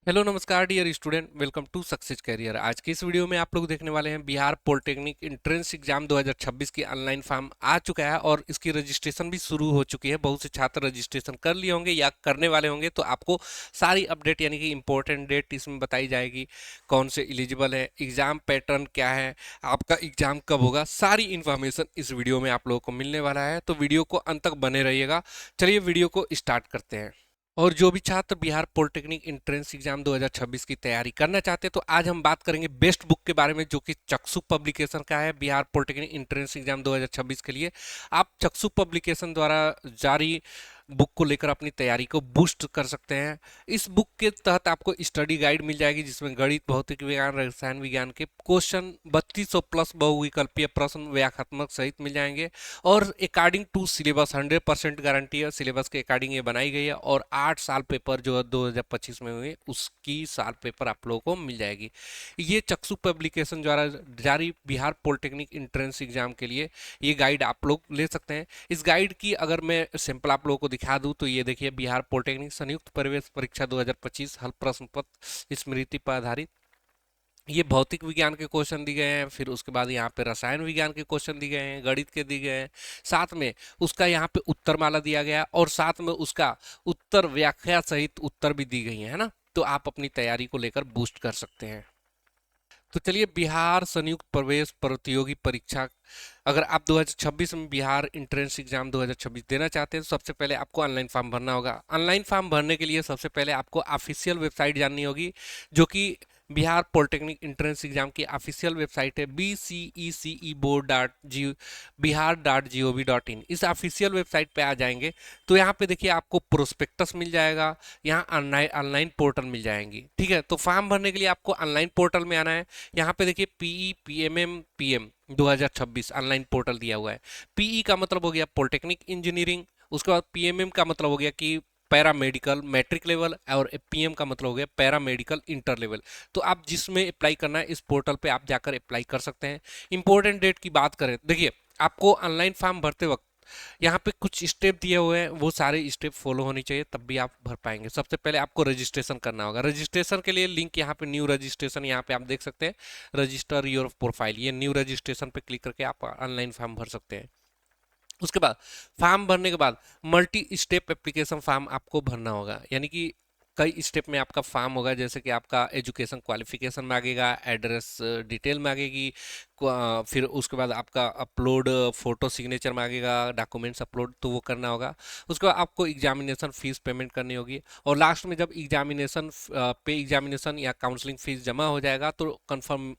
Hello नमस्कार dear student, welcome to success career. आज की इस वीडियो में आप लोग देखने वाले हैं बिहार पॉलिटेक्निक एंट्रेंस एग्जाम 2026 की ऑनलाइन फॉर्म आ चुका है और इसकी रजिस्ट्रेशन भी शुरू हो चुकी है। बहुत से छात्र रजिस्ट्रेशन कर लिए होंगे या करने वाले होंगे, तो आपको सारी अपडेट यानी कि इंपॉर्टेंट डेट इसमें बताई जाएगी। कौन से एलिजिबल है, एग्जाम पैटर्न क्या है, आपका एग्जाम कब होगा, सारी इन्फॉर्मेशन इस वीडियो में आप लोगों को मिलने वाला है। तो वीडियो को अंत तक बने रहिएगा। चलिए वीडियो को स्टार्ट करते हैं। और जो भी छात्र बिहार पॉलिटेक्निक एंट्रेंस एग्जाम 2026 की तैयारी करना चाहते हैं, तो आज हम बात करेंगे बेस्ट बुक के बारे में, जो कि चक्षु पब्लिकेशन का है बिहार पॉलिटेक्निक एंट्रेंस एग्जाम 2026 के लिए। आप चक्षु पब्लिकेशन द्वारा जारी बुक को लेकर अपनी तैयारी को बूस्ट कर सकते हैं। इस बुक के तहत आपको स्टडी गाइड मिल जाएगी, जिसमें गणित, भौतिक विज्ञान, रसायन विज्ञान के क्वेश्चन 3200 प्लस बहुविकल्पीय प्रश्न व्याख्यात्मक सहित मिल जाएंगे। और अकॉर्डिंग टू सिलेबस 100% गारंटी है, सिलेबस के अकॉर्डिंग ये बनाई गई है। और 8 साल पेपर जो 2025 में हुए, उसकी साल पेपर आप लोगों को मिल जाएगी। ये चक्षु पब्लिकेशन द्वारा जारी बिहार पॉलिटेक्निक एंट्रेंस एग्जाम के लिए ये गाइड आप लोग ले सकते हैं। इस गाइड की अगर मैं सैंपल आप लोगों को दिखा दूं, तो ये देखिए, बिहार पॉलिटेक्निक संयुक्त प्रवेश परीक्षा 2025 हल प्रश्न पत्र स्मृति पर आधारित ये भौतिक विज्ञान के क्वेश्चन दिए गए हैं। फिर उसके बाद यहाँ पे रसायन विज्ञान के क्वेश्चन दिए गए हैं, गणित के दिए गए हैं। साथ में उसका यहाँ पे उत्तर माला दिया गया है, और साथ में उसका उत्तर व्याख्या सहित उत्तर भी दी गई है ना। तो आप अपनी तैयारी को लेकर बूस्ट कर सकते हैं। तो चलिए, बिहार संयुक्त प्रवेश प्रतियोगी परीक्षा, अगर आप 2026 में बिहार इंट्रेंस एग्जाम 2026 देना चाहते हैं, तो सबसे पहले आपको ऑनलाइन फॉर्म भरना होगा। ऑनलाइन फॉर्म भरने के लिए सबसे पहले आपको ऑफिशियल वेबसाइट जाननी होगी, जो कि बिहार पॉलिटेक्निक इंट्रेंस एग्जाम की ऑफिशियल वेबसाइट है bceceboard.bihargovin। इस ऑफिशियल वेबसाइट पे आ जाएंगे तो यहाँ पे देखिए, आपको प्रोस्पेक्टस मिल जाएगा, यहाँ ऑनलाइन ऑनलाइन पोर्टल मिल जाएंगी। ठीक है, तो फॉर्म भरने के लिए आपको ऑनलाइन पोर्टल में आना है। यहाँ पे देखिए, PE PMM PM 2026 online portal दिया हुआ है। पीई का मतलब हो गया पॉलिटेक्निक इंजीनियरिंग, उसके बाद पीएमएम का मतलब हो गया कि पैरा मेडिकल मैट्रिक लेवल, और पीएम का मतलब हो गया पैरा मेडिकल इंटर लेवल। तो आप जिसमें अप्लाई करना है, इस पोर्टल पे आप जाकर अप्लाई कर सकते हैं। इंपॉर्टेंट डेट की बात करें, देखिए, आपको ऑनलाइन फॉर्म भरते वक्त यहाँ पे कुछ स्टेप दिए हुए हैं, वो सारे स्टेप फॉलो होनी चाहिए, तब भी आप भर पाएंगे। सबसे पहले आपको रजिस्ट्रेशन करना होगा। रजिस्ट्रेशन के लिए लिंक यहाँ पे न्यू रजिस्ट्रेशन, यहाँ पे आप देख सकते हैं, रजिस्टर योर प्रोफाइल, ये न्यू रजिस्ट्रेशन पे क्लिक करके आप ऑनलाइन फॉर्म भर सकते हैं। उसके बाद फॉर्म भरने के बाद मल्टी स्टेप एप्लीकेशन फॉर्म आपको भरना होगा, यानी कि कई स्टेप में आपका फॉर्म होगा। जैसे कि आपका एजुकेशन क्वालिफिकेशन मांगेगा, एड्रेस डिटेल मांगेगी, फिर उसके बाद आपका अपलोड फोटो सिग्नेचर मांगेगा, डॉक्यूमेंट्स अपलोड, तो वो करना होगा। उसके बाद आपको एग्जामिनेशन फीस पेमेंट करनी होगी। और लास्ट में जब एग्जामिनेशन या काउंसलिंग फीस जमा हो जाएगा, तो कंफर्म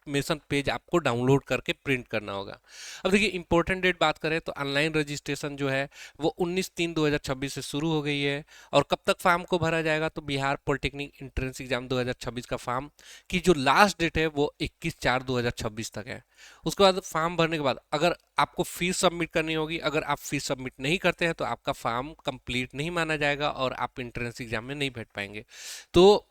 मेसन पेज आपको डाउनलोड करके प्रिंट करना होगा। अब देखिए, इंपॉर्टेंट डेट बात करें तो ऑनलाइन रजिस्ट्रेशन जो है वो 19/3/2026 से शुरू हो गई है। और कब तक फॉर्म को भरा जाएगा, तो बिहार पॉलिटेक्निक एंट्रेंस एग्जाम 2026 का फॉर्म की जो लास्ट डेट है वो 21/4/2026 तक है। उसके बाद फॉर्म भरने के बाद अगर आपको फीस सबमिट करनी होगी, अगर आप फीस सबमिट नहीं करते हैं, तो आपका फॉर्म कंप्लीट नहीं माना जाएगा और आप एंट्रेंस एग्जाम में नहीं बैठ पाएंगे। तो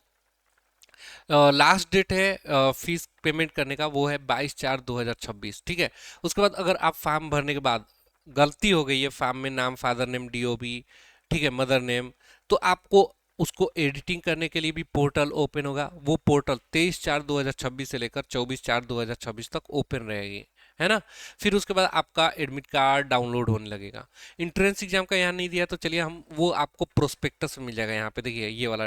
लास्ट डेट है फीस पेमेंट करने का, वो है 22/4/2026। ठीक है, उसके बाद अगर आप फॉर्म भरने के बाद गलती हो गई है फॉर्म में, नाम, फादर नेम, डीओबी, ठीक है, मदर नेम, तो आपको उसको एडिटिंग करने के लिए भी पोर्टल ओपन होगा। वो पोर्टल 23/4/2026 से लेकर 24/4/2026 तक ओपन रहेगी, है ना। फिर उसके बाद आपका एडमिट कार्ड डाउनलोड होने लगेगा। इंट्रेंस एग्जाम का यहाँ नहीं दिया, तो चलिए हम वो आपको प्रोस्पेक्टस मिल जाएगा। यहाँ पे देखिए, ये वाला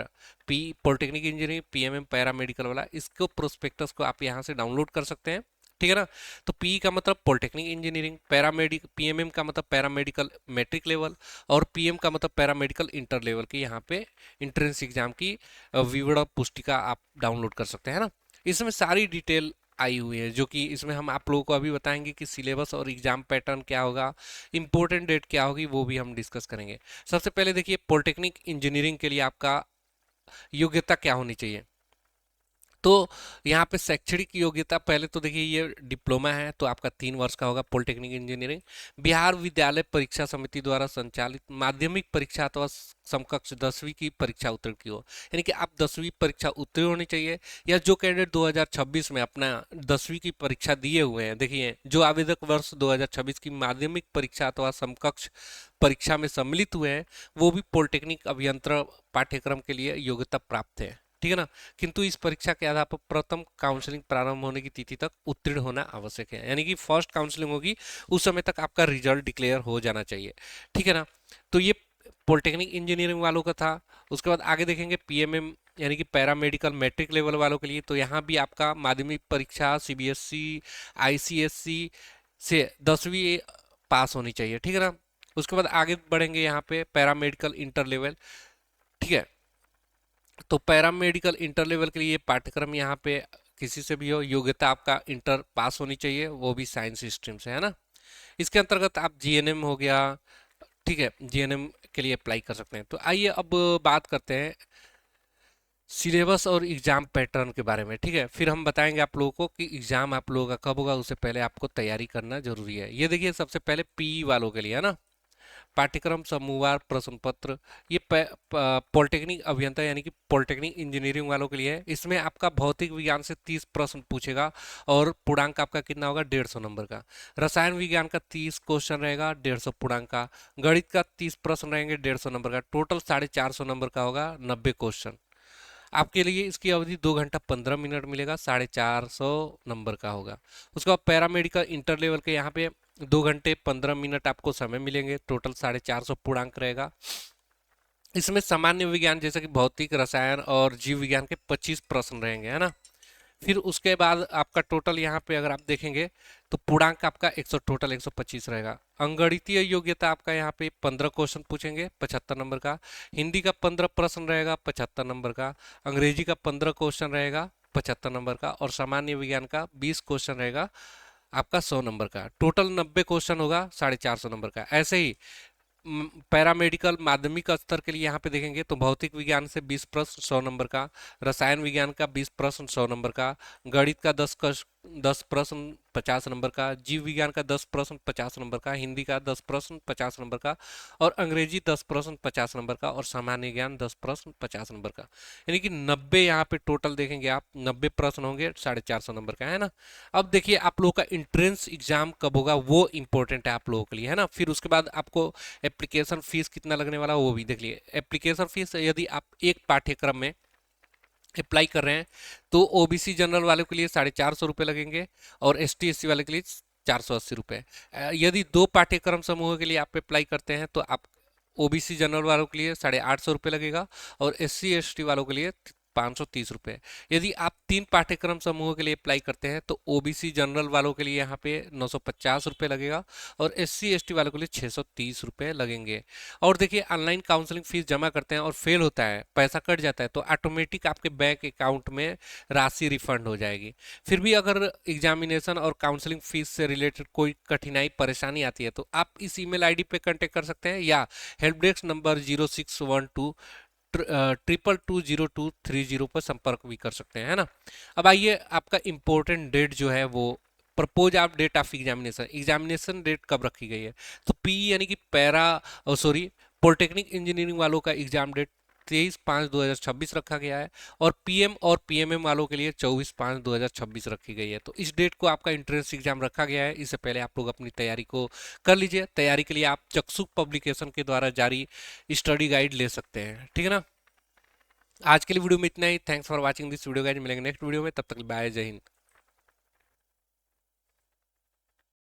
P polytechnic engineering PMM para medical वाला, इसको प्रोस्पेक्टस को आप यहाँ से डाउनलोड कर सकते हैं। ठीक है ना। तो पी का मतलब पॉलिटेक्निक इंजीनियरिंग, पैरामेडिक, पीएमएम का मतलब पैरामेडिकल मैट्रिक लेवल, और पीएम का मतलब पैरामेडिकल इंटर लेवल की यहाँ पे इंट्रेंस एग्जाम की विवरण पुस्तिका आप डाउनलोड कर सकते हैं ना। इसमें सारी डिटेल आई हुई है, जो कि इसमें हम आप लोगों को अभी बताएंगे कि सिलेबस और एग्जाम पैटर्न क्या होगा, इंपॉर्टेंट डेट क्या होगी, वो भी हम डिस्कस करेंगे। सबसे पहले देखिए, पॉलिटेक्निक इंजीनियरिंग के लिए आपका योग्यता क्या होनी चाहिए। तो यहाँ पे शैक्षणिक योग्यता, पहले तो देखिए, ये डिप्लोमा है तो आपका 3 वर्ष का होगा पॉलिटेक्निक इंजीनियरिंग। बिहार विद्यालय परीक्षा समिति द्वारा संचालित माध्यमिक परीक्षा अथवा समकक्ष 10वीं की परीक्षा उत्तीर्ण की हो, यानी कि आप 10वीं परीक्षा उत्तीर्ण होनी चाहिए। या जो कैंडिडेट 2026 में अपना 10वीं की परीक्षा दिए हुए हैं, देखिए, जो आवेदक वर्ष 2026 की माध्यमिक परीक्षा अथवा समकक्ष परीक्षा में सम्मिलित हुए हैं, वो भी पॉलिटेक्निक अभियंत्रण पाठ्यक्रम के लिए योग्यता प्राप्त है। ठीक है ना। किंतु इस परीक्षा के आधार पर प्रथम काउंसलिंग प्रारंभ होने की तिथि तक उत्तीर्ण होना आवश्यक है, यानी कि फर्स्ट काउंसलिंग होगी उस समय तक आपका रिजल्ट डिक्लेयर हो जाना चाहिए, ठीक है ना। तो ये पॉलिटेक्निक इंजीनियरिंग वालों का था। उसके बाद आगे देखेंगे पीएमएम यानी कि पैरामेडिकल मैट्रिक लेवल वालों के लिए। तो यहाँ भी आपका माध्यमिक परीक्षा सीबीएसई आईसीएसई से 10वीं पास होनी चाहिए, ठीक है ना। उसके बाद आगे बढ़ेंगे यहाँ पे पैरामेडिकल इंटर लेवल, ठीक है। तो पैरामेडिकल इंटर लेवल के लिए पाठ्यक्रम यहाँ पे किसी से भी हो, योग्यता आपका इंटर पास होनी चाहिए, वो भी साइंस स्ट्रीम से, है ना। इसके अंतर्गत आप जीएनएम हो गया, ठीक है, जीएनएम के लिए अप्लाई कर सकते हैं। तो आइए अब बात करते हैं सिलेबस और एग्जाम पैटर्न के बारे में, ठीक है। फिर हम बताएंगे आप लोगों को कि एग्जाम आप लोगों का कब होगा, उससे पहले आपको तैयारी करना जरूरी है। ये देखिए सबसे पहले पीई वालों के लिए, है ना, पाठ्यक्रम समूहवार प्रश्न पत्र। ये पॉलिटेक्निक अभियंता यानी कि पॉलिटेक्निक इंजीनियरिंग वालों के लिए है। इसमें आपका भौतिक विज्ञान से 30 प्रश्न पूछेगा और पूर्णांक आपका कितना होगा, 150 नंबर का। रसायन विज्ञान का 30 क्वेश्चन रहेगा, 150 पूर्णांक का। गणित का 30 प्रश्न रहेंगे, 150 नंबर का। टोटल 450 नंबर का होगा, 90 क्वेश्चन आपके लिए। इसकी अवधि 2 घंटा 15 मिनट मिलेगा, 450 नंबर का होगा। उसके बाद पैरामेडिकल इंटर लेवल के यहाँ पे 2 घंटे 15 मिनट आपको समय मिलेंगे, टोटल 450 पूर्णांक रहेगा। इसमें सामान्य विज्ञान जैसे कि भौतिक रसायन और जीव विज्ञान के 25 प्रश्न रहेंगे, है ना। फिर उसके बाद आपका टोटल यहाँ पे अगर आप देखेंगे तो पूर्णांक आपका 100 टोटल 125 रहेगा। अंगगणितीय योग्यता आपका यहाँ पे 15 क्वेश्चन पूछेंगे, 75 नंबर का। हिंदी का 15 प्रश्न रहेगा, 75 नंबर का। अंग्रेजी का 15 क्वेश्चन रहेगा, 75 नंबर का। और सामान्य विज्ञान का 20 क्वेश्चन रहेगा आपका 100 नंबर का। टोटल 90 क्वेश्चन होगा, 450 नंबर का। ऐसे ही पैरामेडिकल माध्यमिक स्तर के लिए यहाँ पे देखेंगे तो भौतिक विज्ञान से 20 प्रश्न 100 नंबर का, रसायन विज्ञान का 20 प्रश्न 100 नंबर का, गणित का 10 प्रश्न 50 नंबर का, जीव विज्ञान का 10 प्रश्न 50 नंबर का, हिंदी का 10 प्रश्न 50 नंबर का, और अंग्रेजी 10 प्रश्न 50 नंबर का, और सामान्य ज्ञान 10 प्रश्न 50 नंबर का। यानी कि 90 यहाँ पे टोटल देखेंगे आप, 90 प्रश्न होंगे, 450 नंबर का, है ना। अब देखिए आप लोगों का इंट्रेंस एग्जाम कब होगा वो इंपॉर्टेंट है आप लोगों के लिए, है ना। फिर उसके बाद आपको एप्लीकेशन फीस कितना लगने वाला वो भी देख लिए। एप्लीकेशन फीस यदि आप एक पाठ्यक्रम में अप्लाई कर रहे हैं तो ओबीसी जनरल वालों के लिए 450 रुपये लगेंगे और एसटी एससी वाले के लिए 480 रुपये। यदि 2 पाठ्यक्रम समूह के लिए आप अप्लाई करते हैं तो आप ओबीसी जनरल वालों के लिए 850 रुपये लगेगा और एससी एसटी वालों के लिए 530 रुपये। यदि आप 3 पाठ्यक्रम समूह के लिए अप्लाई करते हैं तो ओबीसी जनरल वालों के लिए यहाँ पे 950 रुपये लगेगा और एससी एसटी वालों के लिए 630 रुपये लगेंगे। और देखिए ऑनलाइन काउंसलिंग फीस जमा करते हैं और फेल होता है, पैसा कट जाता है, तो ऑटोमेटिक आपके बैंक अकाउंट में राशि रिफंड हो जाएगी। फिर भी अगर एग्जामिनेशन और काउंसलिंग फीस से रिलेटेड कोई कठिनाई परेशानी आती है तो आप इस ईमेल आईडी पे कांटेक्ट कर सकते हैं या हेल्प डेस्क नंबर 0612 2220230 पर संपर्क भी कर सकते हैं, है ना। अब आइए आपका इंपॉर्टेंट डेट जो है वो प्रपोज आप date of examination, examination date कब रखी गई है। तो पीई यानी कि पॉलिटेक्निक इंजीनियरिंग वालों का एग्जाम डेट 23/5/2026 रखा गया है और पीएम और पीएमएम वालों के लिए 24/5/2026 रखी गई है। तो इस डेट को आपका इंट्रेंस एग्जाम रखा गया है। इससे पहले आप लोग अपनी तैयारी को कर लीजिए। तैयारी के लिए आप चक्षुक पब्लिकेशन के द्वारा जारी स्टडी गाइड ले सकते हैं, ठीक है ना। आज के लिए वीडियो में इतना ही। Thanks for watching this video guys. मिलेंगे नेक्स्ट वीडियो में, तब तक बाय, जय हिंद।